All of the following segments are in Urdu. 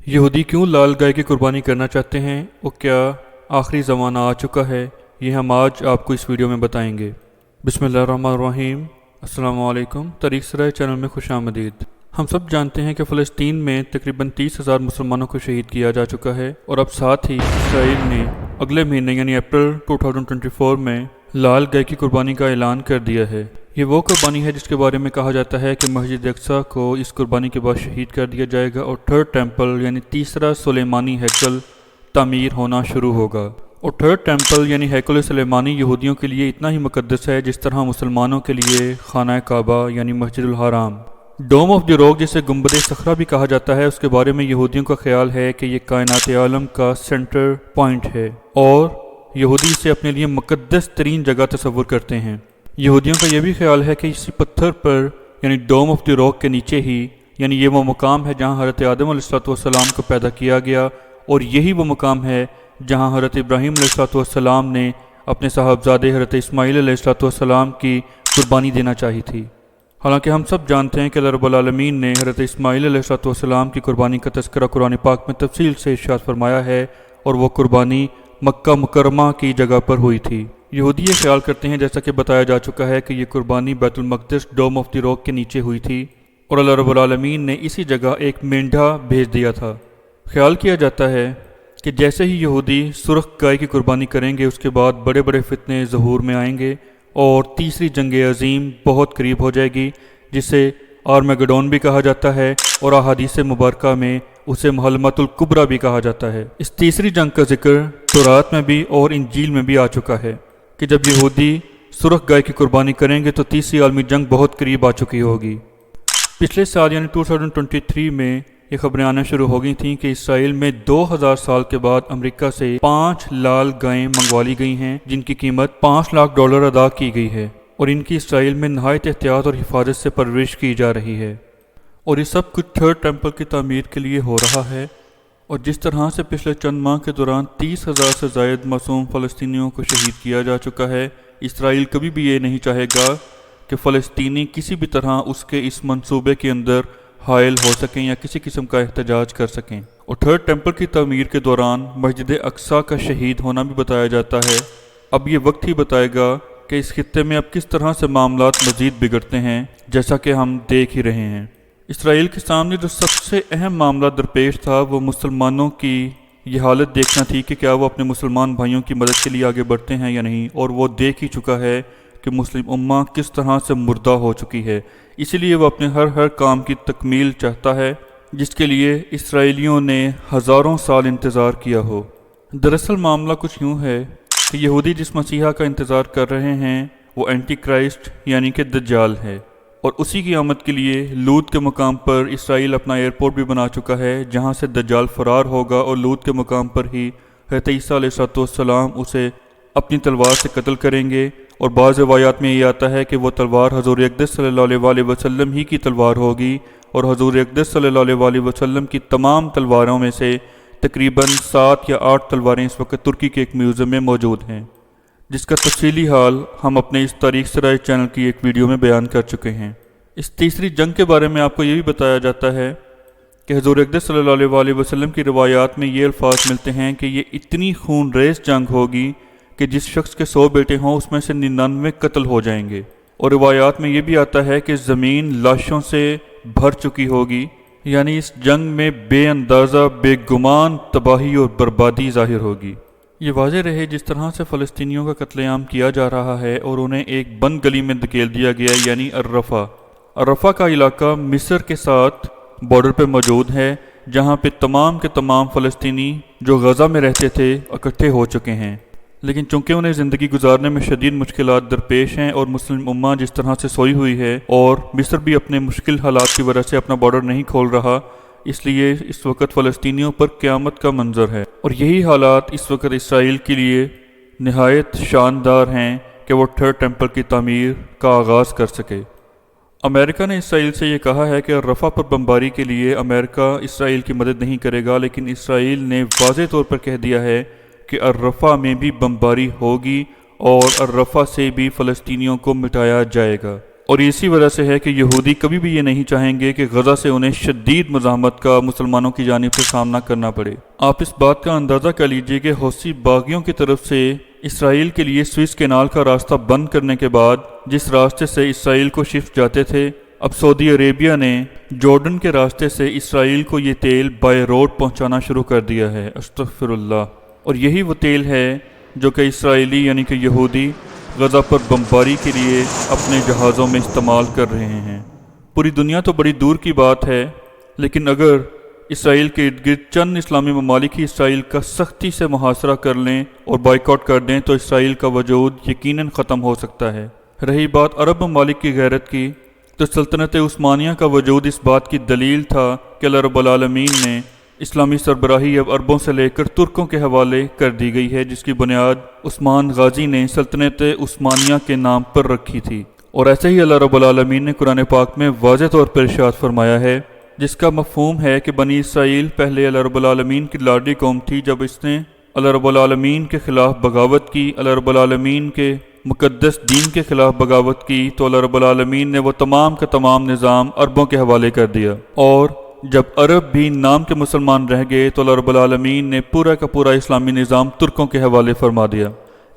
یہودی کیوں لال گائے کی قربانی کرنا چاہتے ہیں اور کیا آخری زمانہ آ چکا ہے؟ یہ ہم آج آپ کو اس ویڈیو میں بتائیں گے۔ بسم اللہ الرحمن الرحیم۔ السلام علیکم، طریق سرائے چینل میں خوش آمدید۔ ہم سب جانتے ہیں کہ فلسطین میں تقریباً 30,000 مسلمانوں کو شہید کیا جا چکا ہے، اور اب ساتھ ہی اسرائیل نے اگلے مہینے یعنی اپریل 2024 میں لال گائے کی قربانی کا اعلان کر دیا ہے۔ یہ وہ قربانی ہے جس کے بارے میں کہا جاتا ہے کہ مسجد اقصیٰ کو اس قربانی کے بعد شہید کر دیا جائے گا، اور تھرڈ ٹیمپل یعنی تیسرا سلیمانی ہیکل تعمیر ہونا شروع ہوگا۔ اور تھرڈ ٹیمپل یعنی ہیکل سلیمانی یہودیوں کے لیے اتنا ہی مقدس ہے جس طرح مسلمانوں کے لیے خانہ کعبہ یعنی مسجد الحرام۔ ڈوم آف دی راک جسے گنبد صخرہ بھی کہا جاتا ہے، اس کے بارے میں یہودیوں کا خیال ہے کہ یہ کائنات عالم کا سینٹر پوائنٹ ہے، اور یہودی اسے اپنے لیے مقدس ترین جگہ تصور کرتے ہیں۔ یہودیوں کا یہ بھی خیال ہے کہ اسی پتھر پر یعنی ڈوم آف دی راک کے نیچے ہی یعنی یہ وہ مقام ہے جہاں حضرت آدم علیہ السلام کو پیدا کیا گیا، اور یہی وہ مقام ہے جہاں حضرت ابراہیم علیہ السلام نے اپنے صاحبزادے حضرت اسماعیل علیہ السلام کی قربانی دینا چاہی تھی۔ حالانکہ ہم سب جانتے ہیں کہ اللہ رب العالمین نے حضرت اسماعیل علیہ السلام کی قربانی کا تذکرہ قرآن پاک میں تفصیل سے ارشاد فرمایا ہے، اور وہ قربانی مکہ مکرمہ کی جگہ پر ہوئی تھی۔ یہودی یہ خیال کرتے ہیں، جیسا کہ بتایا جا چکا ہے، کہ یہ قربانی بیت المقدس ڈوم آف دی راک کے نیچے ہوئی تھی، اور اللہ رب العالمین نے اسی جگہ ایک مینڈھا بھیج دیا تھا۔ خیال کیا جاتا ہے کہ جیسے ہی یہودی سرخ گائے کی قربانی کریں گے، اس کے بعد بڑے بڑے فتنے ظہور میں آئیں گے، اور تیسری جنگ عظیم بہت قریب ہو جائے گی، جسے آرمیگڈون بھی کہا جاتا ہے، اور احادیث مبارکہ میں اسے محلمۃ الکبریٰ بھی کہا جاتا ہے۔ اس تیسری جنگ کا ذکر تورات میں بھی اور انجیل میں بھی آ چکا ہے کہ جب یہودی سرخ گائے کی قربانی کریں گے تو تیسری عالمی جنگ بہت قریب آ چکی ہوگی۔ پچھلے سال یعنی 2023 میں یہ خبریں آنا شروع ہو گئی تھیں کہ اسرائیل میں 2000 سال کے بعد امریکہ سے 5 لال گائیں منگوا لی گئی ہیں، جن کی قیمت $5 لاکھ ادا کی گئی ہے، اور ان کی اسرائیل میں نہایت احتیاط اور حفاظت سے پرورش کی جا رہی ہے۔ اور یہ سب کچھ تھرڈ ٹیمپل کی تعمیر کے لیے ہو رہا ہے، اور جس طرح سے پچھلے چند ماہ کے دوران 30,000 سے زائد معصوم فلسطینیوں کو شہید کیا جا چکا ہے، اسرائیل کبھی بھی یہ نہیں چاہے گا کہ فلسطینی کسی بھی طرح اس کے اس منصوبے کے اندر حائل ہو سکیں یا کسی قسم کا احتجاج کر سکیں۔ اور تھرڈ ٹیمپل کی تعمیر کے دوران مسجد اقصیٰ کا شہید ہونا بھی بتایا جاتا ہے۔ اب یہ وقت ہی بتائے گا کہ اس خطے میں اب کس طرح سے معاملات مزید بگڑتے ہیں، جیسا کہ ہم دیکھ ہی رہے ہیں۔ اسرائیل کے سامنے جو سب سے اہم معاملہ درپیش تھا وہ مسلمانوں کی یہ حالت دیکھنا تھی کہ کیا وہ اپنے مسلمان بھائیوں کی مدد کے لیے آگے بڑھتے ہیں یا نہیں، اور وہ دیکھ ہی چکا ہے کہ مسلم امہ کس طرح سے مردہ ہو چکی ہے۔ اسی لیے وہ اپنے ہر کام کی تکمیل چاہتا ہے جس کے لیے اسرائیلیوں نے ہزاروں سال انتظار کیا ہو۔ دراصل معاملہ کچھ یوں ہے کہ یہودی جس مسیحا کا انتظار کر رہے ہیں وہ اینٹی کرائسٹ یعنی کہ دجال ہے، اور اسی کی آمد کے لیے لوط کے مقام پر اسرائیل اپنا ایئرپورٹ بھی بنا چکا ہے، جہاں سے دجال فرار ہوگا، اور لوط کے مقام پر ہی حضرت عیسیٰ علیہ السلام اسے اپنی تلوار سے قتل کریں گے۔ اور بعض روایات میں یہ آتا ہے کہ وہ تلوار حضور اقدس صلی اللہ علیہ وسلم ہی کی تلوار ہوگی، اور حضور اقدس صلی اللہ علیہ وسلم کی تمام تلواروں میں سے تقریباً 7 یا 8 تلواریں اس وقت ترکی کے ایک میوزیم میں موجود ہیں، جس کا تفصیلی حال ہم اپنے اس تاریخ سرائے چینل کی ایک ویڈیو میں بیان کر چکے ہیں۔ اس تیسری جنگ کے بارے میں آپ کو یہ بھی بتایا جاتا ہے کہ حضور اقدس صلی اللہ علیہ وسلم کی روایات میں یہ الفاظ ملتے ہیں کہ یہ اتنی خون ریز جنگ ہوگی کہ جس شخص کے 100 بیٹے ہوں اس میں سے 99 قتل ہو جائیں گے، اور روایات میں یہ بھی آتا ہے کہ زمین لاشوں سے بھر چکی ہوگی، یعنی اس جنگ میں بے اندازہ بے گمان تباہی اور بربادی ظاہر ہوگی۔ یہ واضح رہے جس طرح سے فلسطینیوں کا قتل عام کیا جا رہا ہے، اور انہیں ایک بند گلی میں دھکیل دیا گیا، یعنی الرفا کا علاقہ مصر کے ساتھ بارڈر پہ موجود ہے، جہاں پہ تمام کے تمام فلسطینی جو غزہ میں رہتے تھے اکٹھے ہو چکے ہیں، لیکن چونکہ انہیں زندگی گزارنے میں شدید مشکلات درپیش ہیں، اور مسلم امہ جس طرح سے سوئی ہوئی ہے، اور مصر بھی اپنے مشکل حالات کی وجہ سے اپنا بارڈر نہیں کھول رہا، اس لیے اس وقت فلسطینیوں پر قیامت کا منظر ہے۔ اور یہی حالات اس وقت اسرائیل کے لیے نہایت شاندار ہیں کہ وہ تھرڈ ٹیمپل کی تعمیر کا آغاز کر سکے۔ امریکہ نے اسرائیل سے یہ کہا ہے کہ الرفا پر بمباری کے لیے امریکہ اسرائیل کی مدد نہیں کرے گا، لیکن اسرائیل نے واضح طور پر کہہ دیا ہے کہ الرفا میں بھی بمباری ہوگی، اور الرفا سے بھی فلسطینیوں کو مٹایا جائے گا۔ اور اسی وجہ سے ہے کہ یہودی کبھی بھی یہ نہیں چاہیں گے کہ غزہ سے انہیں شدید مزاحمت کا مسلمانوں کی جانب سے سامنا کرنا پڑے۔ آپ اس بات کا اندازہ کر لیجئے کہ حوثی باغیوں کی طرف سے اسرائیل کے لیے سوئس کینال کا راستہ بند کرنے کے بعد جس راستے سے اسرائیل کو شفٹ جاتے تھے، اب سعودی عربیہ نے جارڈن کے راستے سے اسرائیل کو یہ تیل بائی روڈ پہنچانا شروع کر دیا ہے۔ استغفر اللہ۔ اور یہی وہ تیل ہے جو کہ اسرائیلی یعنی کہ یہودی غزہ پر بمباری کے لیے اپنے جہازوں میں استعمال کر رہے ہیں۔ پوری دنیا تو بڑی دور کی بات ہے، لیکن اگر اسرائیل کے ارد گرد چند اسلامی ممالک ہی اسرائیل کا سختی سے محاصرہ کر لیں اور بائیکاٹ کر دیں تو اسرائیل کا وجود یقیناً ختم ہو سکتا ہے۔ رہی بات عرب ممالک کی غیرت کی، تو سلطنت عثمانیہ کا وجود اس بات کی دلیل تھا کہ اللہ رب العالمین نے اسلامی سربراہی اب عربوں سے لے کر ترکوں کے حوالے کر دی گئی ہے، جس کی بنیاد عثمان غازی نے سلطنت عثمانیہ کے نام پر رکھی تھی۔ اور ایسے ہی اللہ رب العالمین نے قرآن پاک میں واضح طور پر ارشاد فرمایا ہے، جس کا مفہوم ہے کہ بنی اسرائیل پہلے اللہ رب العالمین کی لاڈلی قوم تھی۔ جب اس نے اللہ رب العالمین کے خلاف بغاوت کی، اللہ رب العالمین کے مقدس دین کے خلاف بغاوت کی، تو اللہ رب العالمین نے وہ تمام کا تمام نظام عربوں کے حوالے کر دیا۔ اور جب عرب بھی نام کے مسلمان رہ گئے تو اللہ رب العالمین نے پورا کا پورا اسلامی نظام ترکوں کے حوالے فرما دیا۔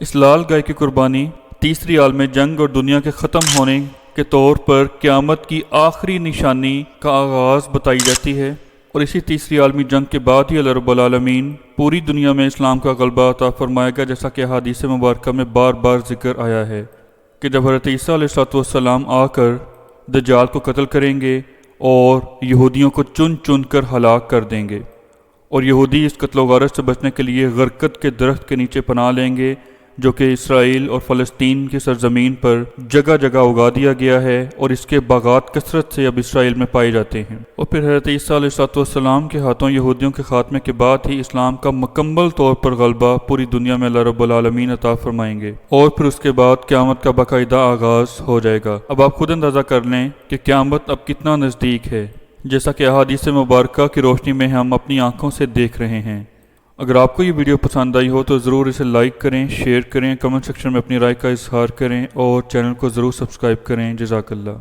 اس لال گائے کی قربانی تیسری عالمی جنگ اور دنیا کے ختم ہونے کے طور پر قیامت کی آخری نشانی کا آغاز بتائی جاتی ہے، اور اسی تیسری عالمی جنگ کے بعد ہی اللہ رب العالمین پوری دنیا میں اسلام کا غلبہ عطا فرمائے گا، جیسا کہ احادیث مبارکہ میں بار بار ذکر آیا ہے کہ جب حضرت عیسیٰ علیہ السلام آ کر دجال کو قتل کریں گے اور یہودیوں کو چن چن کر ہلاک کر دیں گے، اور یہودی اس قتل و غارت سے بچنے کے لیے غرقد کے درخت کے نیچے پناہ لیں گے، جو کہ اسرائیل اور فلسطین کی سرزمین پر جگہ جگہ اگا دیا گیا ہے، اور اس کے باغات کثرت سے اب اسرائیل میں پائے جاتے ہیں۔ اور پھر حضرت عیسیٰ علیہ السلام کے ہاتھوں یہودیوں کے خاتمے کے بعد ہی اسلام کا مکمل طور پر غلبہ پوری دنیا میں اللہ رب العالمین عطا فرمائیں گے، اور پھر اس کے بعد قیامت کا باقاعدہ آغاز ہو جائے گا۔ اب آپ خود اندازہ کر لیں کہ قیامت اب کتنا نزدیک ہے، جیسا کہ احادیث مبارکہ کی روشنی میں ہم اپنی آنکھوں سے دیکھ رہے ہیں۔ اگر آپ کو یہ ویڈیو پسند آئی ہو تو ضرور اسے لائک کریں، شیئر کریں، کمنٹ سیکشن میں اپنی رائے کا اظہار کریں، اور چینل کو ضرور سبسکرائب کریں۔ جزاک اللہ۔